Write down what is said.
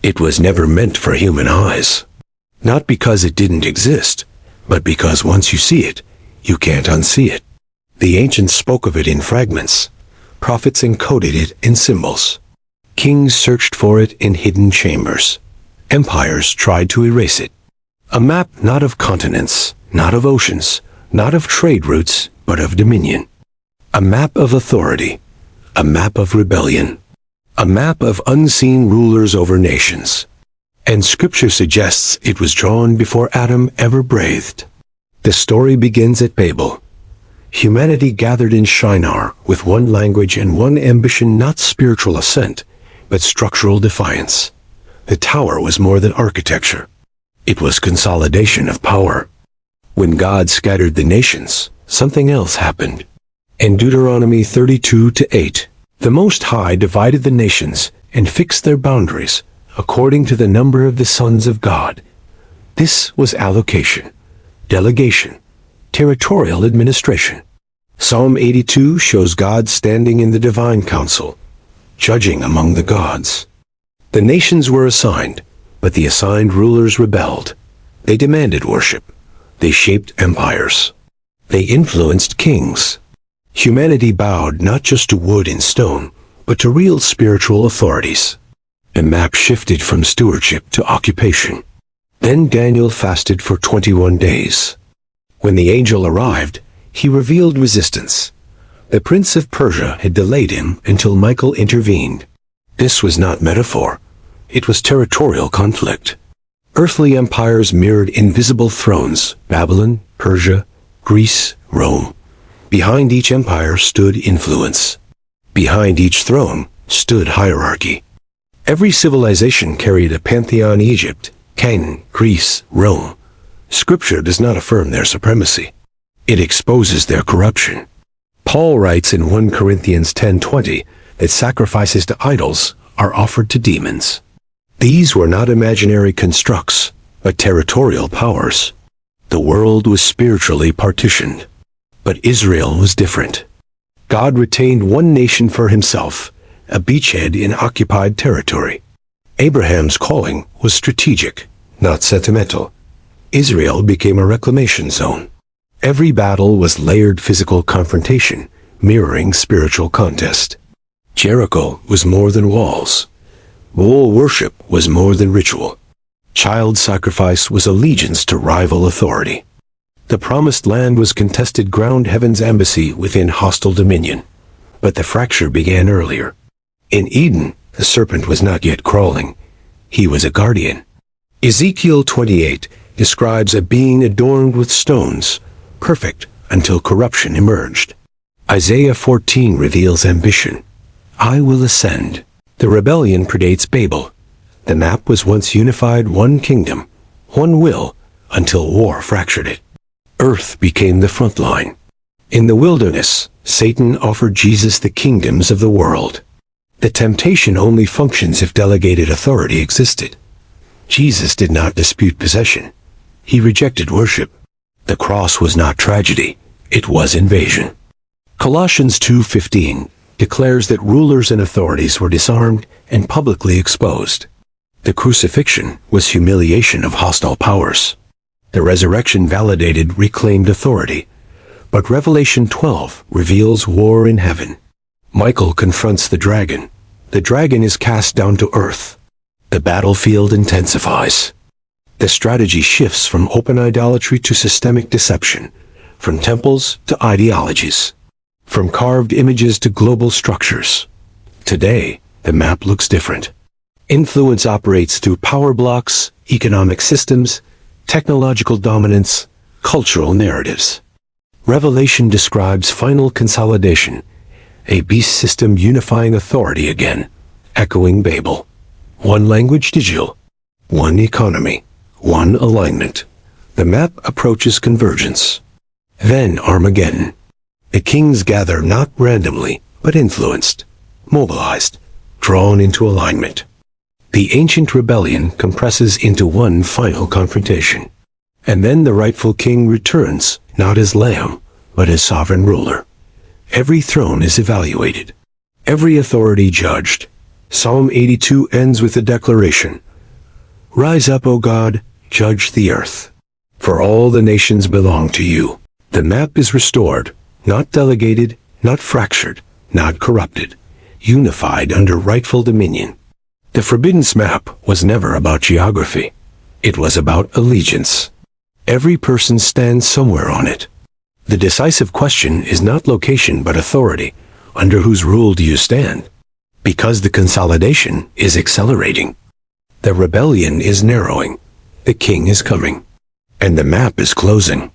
It was never meant for human eyes. Not because it didn't exist, but because once you see it, you can't unsee it. The ancients spoke of it in fragments. Prophets encoded it in symbols. Kings searched for it in hidden chambers. Empires tried to erase it. A map not of continents, not of oceans, not of trade routes, but of dominion. A map of authority. A map of rebellion. A map of unseen rulers over nations. And Scripture suggests it was drawn before Adam ever breathed. The story begins at Babel. Humanity gathered in Shinar with one language and one ambition, not spiritual ascent, but structural defiance. The tower was more than architecture. It was consolidation of power. When God scattered the nations, something else happened. In Deuteronomy 32:8, the Most High divided the nations and fixed their boundaries according to the number of the sons of God. This was allocation, delegation, territorial administration. Psalm 82 shows God standing in the divine council, judging among the gods. The nations were assigned, but the assigned rulers rebelled. They demanded worship. They shaped empires. They influenced kings. Humanity bowed not just to wood and stone, but to real spiritual authorities. The map shifted from stewardship to occupation. Then Daniel fasted for 21 days. When the angel arrived, he revealed resistance. The Prince of Persia had delayed him until Michael intervened. This was not metaphor. It was territorial conflict. Earthly empires mirrored invisible thrones: Babylon, Persia, Greece, Rome. Behind each empire stood influence. Behind each throne stood hierarchy. Every civilization carried a pantheon: Egypt, Canaan, Greece, Rome. Scripture does not affirm their supremacy. It exposes their corruption. Paul writes in 1 Corinthians 10:20 that sacrifices to idols are offered to demons. These were not imaginary constructs, but territorial powers. The world was spiritually partitioned. But Israel was different. God retained one nation for himself, a beachhead in occupied territory. Abraham's calling was strategic, not sentimental. Israel became a reclamation zone. Every battle was layered physical confrontation, mirroring spiritual contest. Jericho was more than walls. Bull worship was more than ritual. Child sacrifice was allegiance to rival authority. The promised land was contested ground, heaven's embassy within hostile dominion. But the fracture began earlier. In Eden, the serpent was not yet crawling. He was a guardian. Ezekiel 28 describes a being adorned with stones, perfect until corruption emerged. Isaiah 14 reveals ambition. I will ascend. The rebellion predates Babel. The map was once unified, one kingdom, one will, until war fractured it. Earth became the front line. In the wilderness, Satan offered Jesus the kingdoms of the world. The temptation only functions if delegated authority existed. Jesus did not dispute possession. He rejected worship. The cross was not tragedy. It was invasion. Colossians 2:15 declares that rulers and authorities were disarmed and publicly exposed. The crucifixion was humiliation of hostile powers. The resurrection validated reclaimed authority. But Revelation 12 reveals war in heaven. Michael confronts the dragon. The dragon is cast down to earth. The battlefield intensifies. The strategy shifts from open idolatry to systemic deception, from temples to ideologies, from carved images to global structures. Today, the map looks different. Influence operates through power blocks, economic systems, technological dominance, cultural narratives. Revelation describes final consolidation, a beast system unifying authority again, echoing Babel. One language digital, one economy, one alignment. The map approaches convergence. Then Armageddon. The kings gather not randomly, but influenced, mobilized, drawn into alignment. The ancient rebellion compresses into one final confrontation. And then the rightful king returns, not as lamb, but as sovereign ruler. Every throne is evaluated. Every authority judged. Psalm 82 ends with a declaration, Rise up, O God, judge the earth. For all the nations belong to you. The map is restored, not delegated, not fractured, not corrupted, unified under rightful dominion. The forbidden map was never about geography. It was about allegiance. Every person stands somewhere on it. The decisive question is not location but authority. Under whose rule do you stand? Because the consolidation is accelerating. The rebellion is narrowing. The king is coming. And the map is closing.